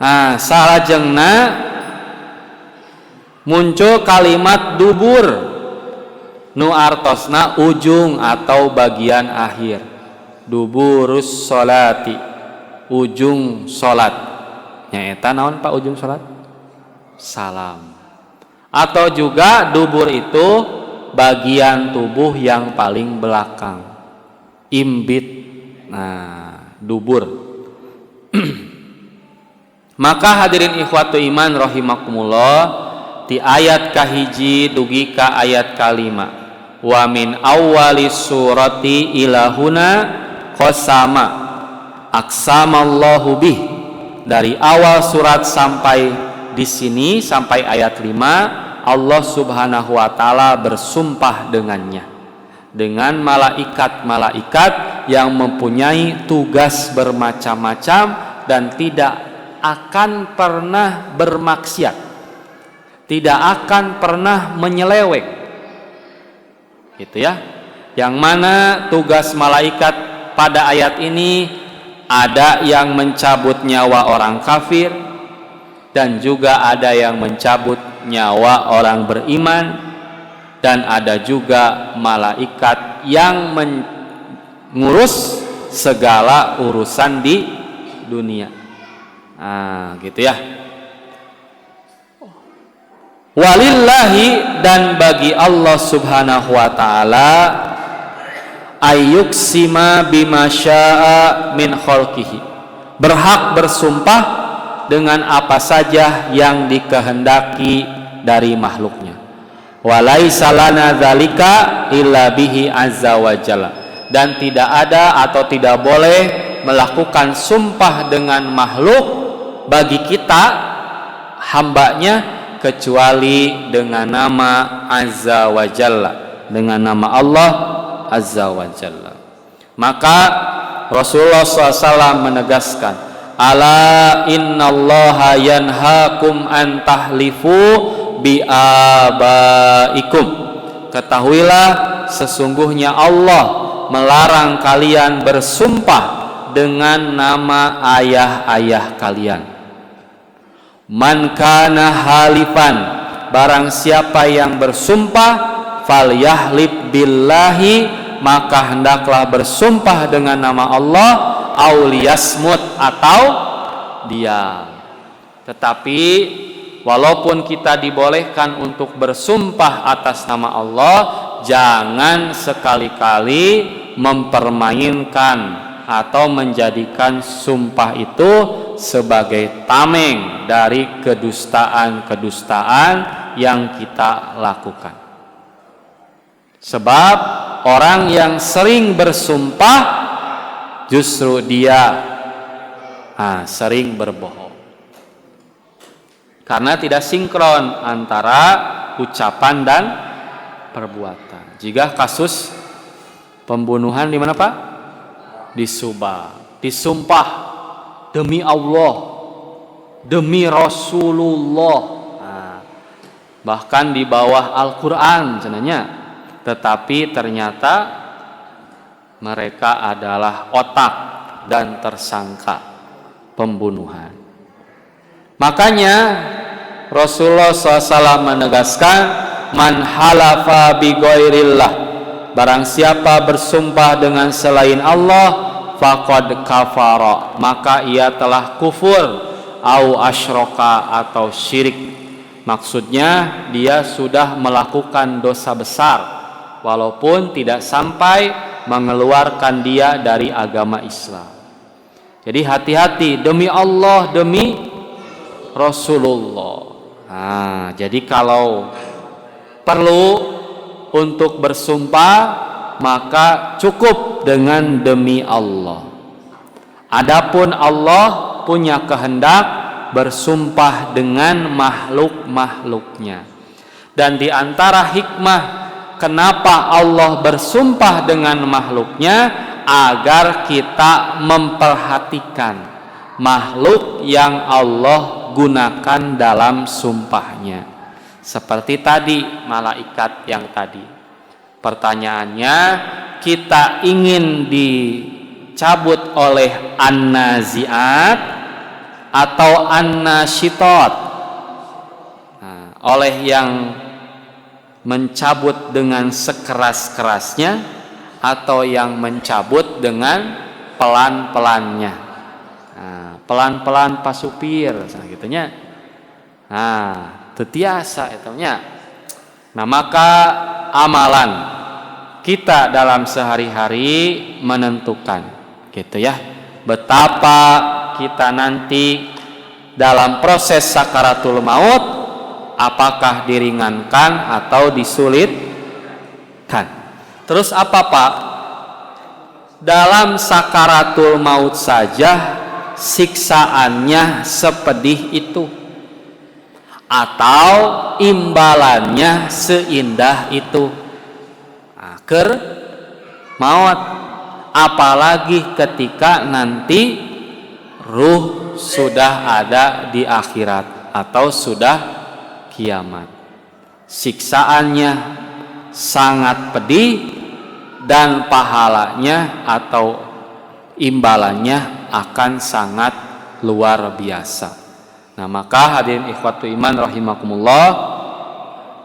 S1: Nah, salajengna muncul kalimat dubur, nu artosna ujung atau bagian akhir. Duburus sholati, ujung salat. Nyaeta naon Pak ujung salat? Salam. Atau juga dubur itu bagian tubuh yang paling belakang, imbit. Nah, dubur. Maka hadirin ikhwatu iman rahimakumullah, di ayat kahiji dugi ka ayat kalima, wa min awwali surati ilahuna qasama aqsamallahu bih, dari awal surat sampai di sini sampai ayat 5, Allah Subhanahu wa taala bersumpah dengannya, dengan malaikat-malaikat yang mempunyai tugas bermacam-macam dan tidak akan pernah bermaksiat, tidak akan pernah menyeleweng. Gitu ya. Yang mana tugas malaikat pada ayat ini ada yang mencabut nyawa orang kafir, dan juga ada yang mencabut nyawa orang beriman, dan ada juga malaikat yang mengurus segala urusan di dunia. Nah, gitu ya. Walillahi, dan bagi Allah Subhanahu wa taala, ayyuksima bima syaa min khalqihi, berhak bersumpah dengan apa saja yang dikehendaki dari makhluknya. Walaisa lana dzalika illa bihi azza wa jalla, dan tidak ada atau tidak boleh melakukan sumpah dengan makhluk bagi kita hambanya kecuali dengan nama azza wa jalla, dengan nama Allah azza wa jalla. Maka Rasulullah SAW menegaskan, ala innallaha yanhaakum an tahlifu bi abaikum, ketahuilah sesungguhnya Allah melarang kalian bersumpah dengan nama ayah-ayah kalian. Man kana halifan, barang siapa yang bersumpah, falyahlib billahi, maka hendaklah bersumpah dengan nama Allah, auliyasmut, atau diam. Tetapi walaupun kita dibolehkan untuk bersumpah atas nama Allah, jangan sekali-kali mempermainkan atau menjadikan sumpah itu sebagai tameng dari kedustaan-kedustaan yang kita lakukan. Sebab orang yang sering bersumpah justru dia sering berbohong. Karena tidak sinkron antara ucapan dan perbuatan. Jika kasus pembunuhan di mana Pak? Di Subang. Disumpah demi Allah, demi Rasulullah. Bahkan di bawah Al-Quran cenanya. Tetapi ternyata mereka adalah otak dan tersangka pembunuhan. Makanya Rasulullah SAW menegaskan, man halafa bi ghairillah, barang siapa bersumpah dengan selain Allah, faqad kafara, maka ia telah kufur, au asyraka, atau syirik. Maksudnya dia sudah melakukan dosa besar walaupun tidak sampai mengeluarkan dia dari agama Islam. Jadi hati-hati, demi Allah, demi Rasulullah. Jadi kalau perlu untuk bersumpah, maka cukup dengan demi Allah. Adapun Allah punya kehendak bersumpah dengan makhluk-makhluknya. Dan di antara hikmah kenapa Allah bersumpah dengan makhluknya, agar kita memperhatikan makhluk yang Allah gunakan dalam sumpahnya. Seperti tadi malaikat yang tadi. Pertanyaannya, kita ingin dicabut oleh an-nazi'at atau an-nasyitat, oleh yang mencabut dengan sekeras-kerasnya atau yang mencabut dengan pelan-pelannya. Pelan-pelan pasupir gitunya. Tetiasa itunya. Maka amalan kita dalam sehari-hari menentukan gitu ya, betapa kita nanti dalam proses sakaratul maut, apakah diringankan atau disulitkan. Terus apa Pak? Dalam sakaratul maut saja siksaannya sepedih itu, atau imbalannya seindah itu. Akhir maut, apalagi ketika nanti ruh sudah ada di akhirat atau sudah kiamat. Siksaannya sangat pedih dan pahalanya atau imbalannya akan sangat luar biasa. Maka hadirin ikhwatu iman rahimakumullah,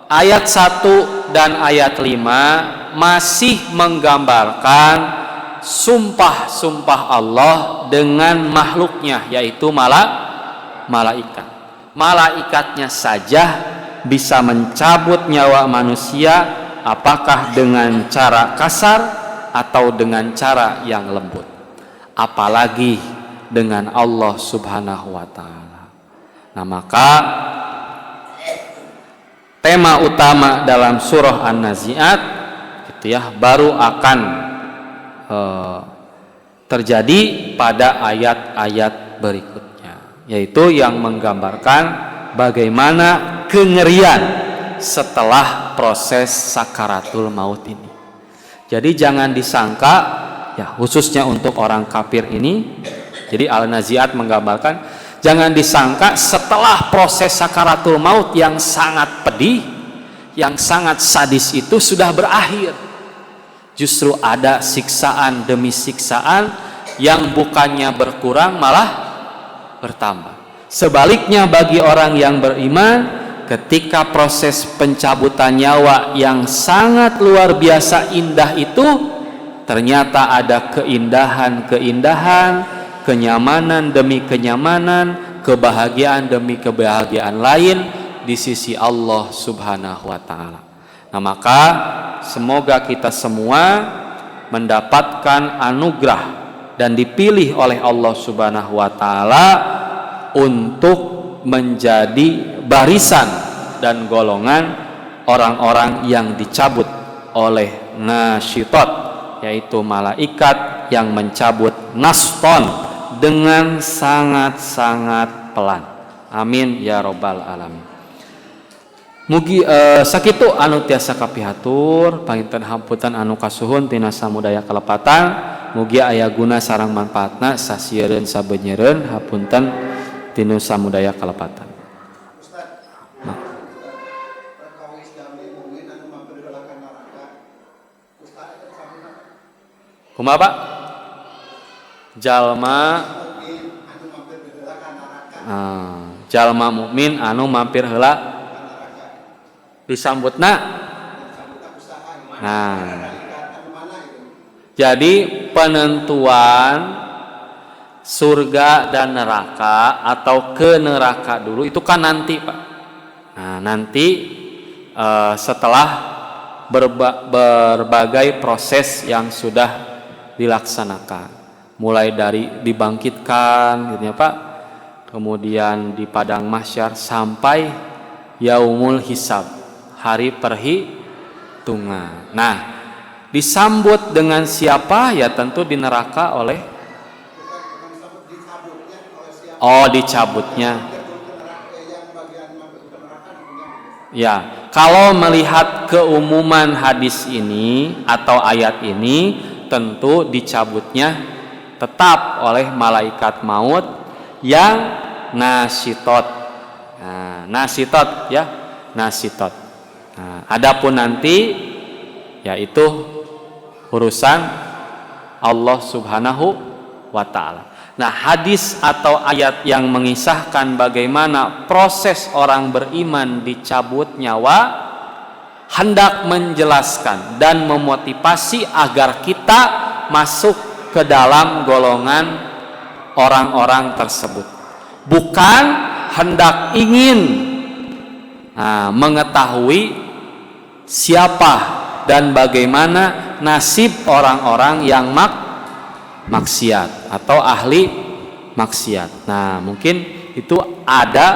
S1: ayat 1 dan ayat 5 masih menggambarkan sumpah-sumpah Allah dengan makhluknya, yaitu malaikat. Malaikatnya saja bisa mencabut nyawa manusia, apakah dengan cara kasar atau dengan cara yang lembut, apalagi dengan Allah Subhanahu wa ta'ala. Maka tema utama dalam surah An-Nazi'at gitu ya, baru akan terjadi pada ayat-ayat berikutnya, yaitu yang menggambarkan bagaimana kengerian setelah proses sakaratul maut ini. Jadi jangan disangka ya, khususnya untuk orang kafir ini. Jadi Al-Nazi'at menggambarkan, jangan disangka setelah proses sakaratul maut yang sangat pedih, yang sangat sadis itu sudah berakhir. Justru ada siksaan demi siksaan yang bukannya berkurang malah bertambah. Sebaliknya bagi orang yang beriman, ketika proses pencabutan nyawa yang sangat luar biasa indah itu, ternyata ada keindahan-keindahan, kenyamanan demi kenyamanan, kebahagiaan demi kebahagiaan lain di sisi Allah Subhanahu wa taala. Nah, maka semoga kita semua mendapatkan anugerah dan dipilih oleh Allah Subhanahu wa taala untuk menjadi barisan dan golongan orang-orang yang dicabut oleh nasyitot, yaitu malaikat yang mencabut naston dengan sangat-sangat pelan. Amin ya robbal alamin. Mugi sakitu anu tiasa kapihatur, panginten hamputan anu kasuhun tina samudaya kalepatan, mugi aya guna sareng manfaatna sasieun sabenyeureun hapunten tinu samudaya kalepatan. Kumaha Pak? Jalma mukmin anu mampir heula disambutna. Nah, jadi penentuan surga dan neraka atau ke neraka dulu itu kan nanti Pak. Nah, nanti setelah berbagai proses yang sudah dilaksanakan, mulai dari dibangkitkan gitu ya Pak, kemudian di padang mahsyar sampai yaumul hisab, hari perhitungan. Nah, disambut dengan siapa? Ya tentu di neraka oleh dicabutnya. Ya, kalau melihat keumuman hadis ini atau ayat ini, tentu dicabutnya tetap oleh malaikat maut yang nasyitot. Nah, nasyitot ya, nasyitot. Nah, adapun nanti yaitu urusan Allah Subhanahu wa taala. Nah, hadis atau ayat yang mengisahkan bagaimana proses orang beriman dicabut nyawa hendak menjelaskan dan memotivasi agar kita masuk ke dalam golongan orang-orang tersebut. Bukan hendak ingin mengetahui siapa dan bagaimana nasib orang-orang yang maksiat atau ahli maksiat. Nah, mungkin itu ada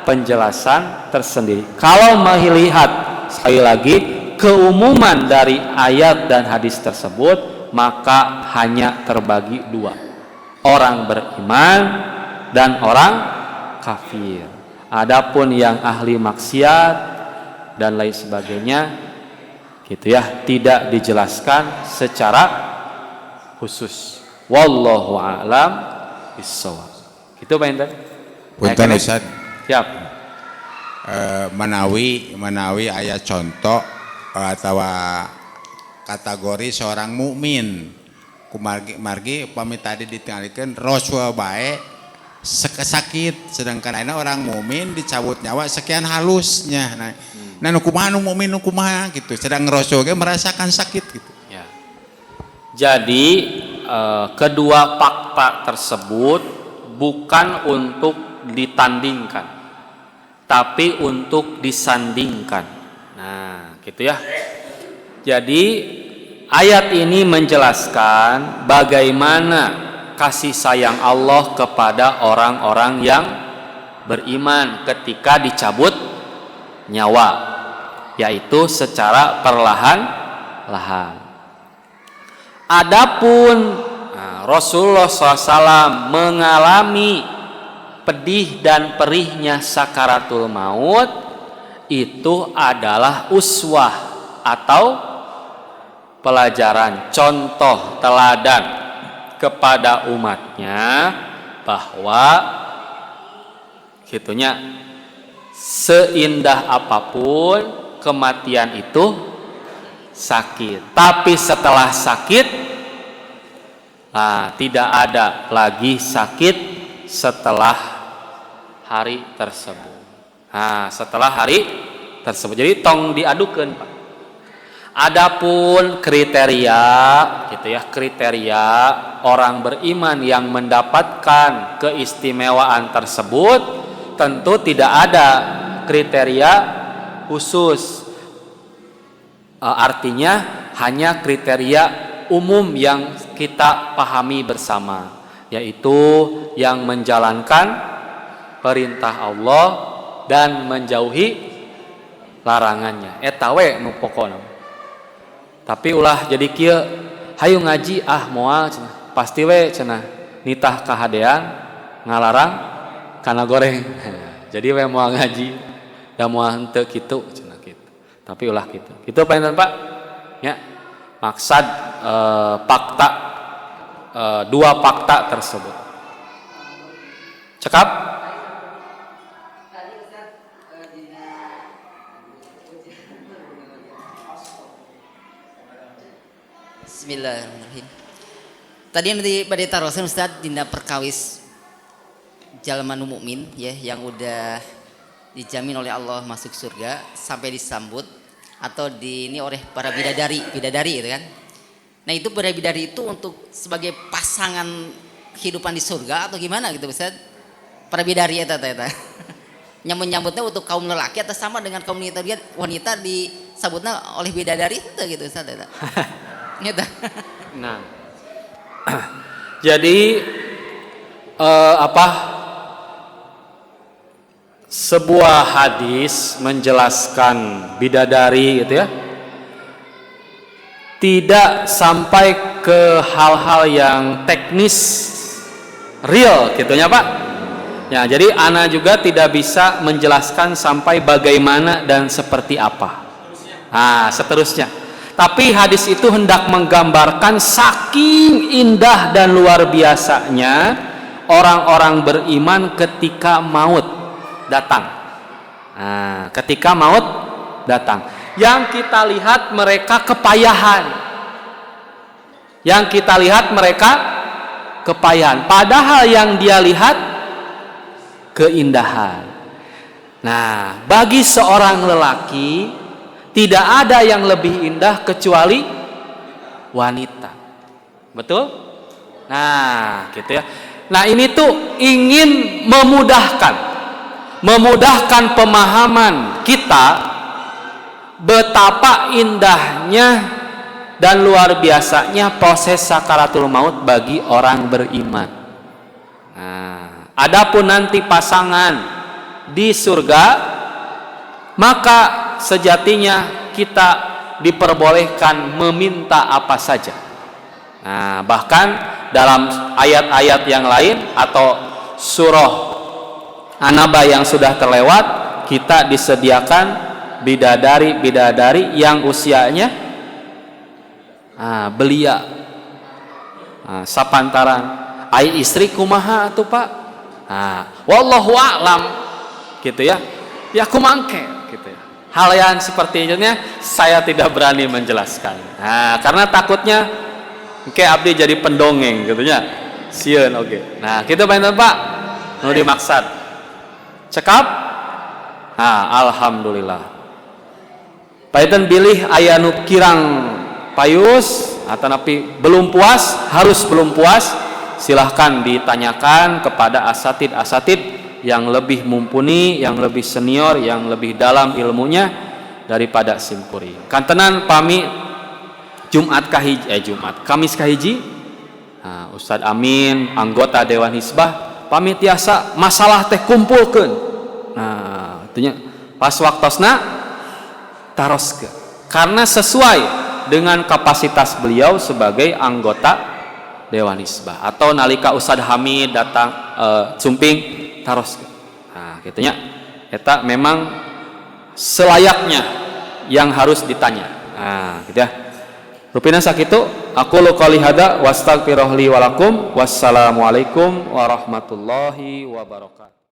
S1: penjelasan tersendiri. Kalau melihat sekali lagi keumuman dari ayat dan hadis tersebut, maka hanya terbagi dua, orang beriman dan orang kafir. Adapun yang ahli maksiat dan lain sebagainya gitu ya, tidak dijelaskan secara khusus. Wallahu a'lam bishawab. Itu Pak Intan.
S2: Punten Ustaz.
S1: Siap.
S2: Menawi aya contoh atau kategori seorang mukmin kumargi pamit tadi ditinggalikeun Rasul bae sakit, sedangkan ana orang mukmin dicabut nyawa sekian halusnya. Nah nu kumaha nu mukmin nu kumaha gitu, sedang Rasul ge merasakan sakit gitu.
S1: Ya. Jadi kedua fakta tersebut bukan untuk ditandingkan, tapi untuk disandingkan. Nah, gitu ya. Jadi ayat ini menjelaskan bagaimana kasih sayang Allah kepada orang-orang yang beriman ketika dicabut nyawa, yaitu secara perlahan-lahan. Adapun Rasulullah SAW mengalami pedih dan perihnya sakaratul maut, itu adalah uswah atau pelajaran, contoh teladan kepada umatnya bahwa gitunya seindah apapun kematian itu sakit, tapi setelah sakit tidak ada lagi sakit setelah hari tersebut. Nah, setelah hari tersebut. Jadi tong diadukeun, Pak. Adapun kriteria gitu ya, kriteria orang beriman yang mendapatkan keistimewaan tersebut tentu tidak ada kriteria khusus. Artinya hanya kriteria umum yang kita pahami bersama, yaitu yang menjalankan perintah Allah dan menjauhi larangannya. Eta we nu pokona. Tapi ulah jadi kieu, hayu ngaji moal cenah. Pasti we cenah nitah kahadean ngalarang kana goreng. Jadi we moal ngaji da moal henteu kitu cenah kitu. Tapi ulah kitu. Kitu panjenengan Pak. Ya. Maksud fakta dua fakta tersebut. Cekap.
S3: Bismillahirrahmanirrahim. Tadi nanti pada tarosan Ustaz dina perkawis jalma nu mukmin ya yang udah dijamin oleh Allah masuk surga sampai disambut atau ini oleh para bidadari itu kan. Nah itu para bidadari itu untuk sebagai pasangan kehidupan di surga atau gimana gitu Ustaz? Para bidadari eta. Nyambut-nyambutnya untuk kaum lelaki atau sama dengan kaum wanita disambutnya oleh bidadari itu gitu Ustaz eta.
S1: Nah, jadi sebuah hadis menjelaskan bidadari gitu ya, tidak sampai ke hal-hal yang teknis real gitunya Pak. Ya, jadi ana juga tidak bisa menjelaskan sampai bagaimana dan seperti apa. Nah, seterusnya. Tapi hadis itu hendak menggambarkan saking indah dan luar biasanya orang-orang beriman ketika maut datang. Nah, ketika maut datang, yang kita lihat mereka kepayahan. Yang kita lihat mereka kepayahan. Padahal yang dia lihat keindahan. Nah, bagi seorang lelaki tidak ada yang lebih indah kecuali wanita. Betul? Nah, gitu ya. Nah, ini tuh ingin memudahkan pemahaman kita betapa indahnya dan luar biasanya proses sakaratul maut bagi orang beriman. Nah, adapun nanti pasangan di surga, maka sejatinya kita diperbolehkan meminta apa saja. Nah, bahkan dalam ayat-ayat yang lain atau surah An-Naba yang sudah terlewat, kita disediakan bidadari yang usianya belia. Sapantaran ai istri kumaha atuh Pak? Wallahu a'lam gitu ya. Ya kumangke gitu ya. Hal yang seperti ini saya tidak berani menjelaskan. Nah, karena takutnya kayak abdi jadi pendongeng gitu ya. Sieun oge. Nah, kitu panjenengan Pak. Nu dimaksud. Cekap? Alhamdulillah. Panjenengan bilih aya nu kirang payus atanapi belum puas, belum puas, silahkan ditanyakan kepada asatid yang lebih mumpuni, yang lebih senior, yang lebih dalam ilmunya daripada Simpuri. Kantenan pami Kamis kahiji. Ustadz Amin, anggota Dewan Hizbah, pami tiasa masalah teh kumpulkeun. Nah, artinya pas waktosna taroskeun. Karena sesuai dengan kapasitas beliau sebagai anggota Dewan Hizbah. Atau nalika Ustadz Hamid datang cumping taros. Nah, gitunya eta memang selayaknya yang harus ditanya. Nah, gitu ya. Rupina sakitu, aku qouli hada wastaghfirullahi wa lakum. Wassalamualaikum warahmatullahi wabarakatuh.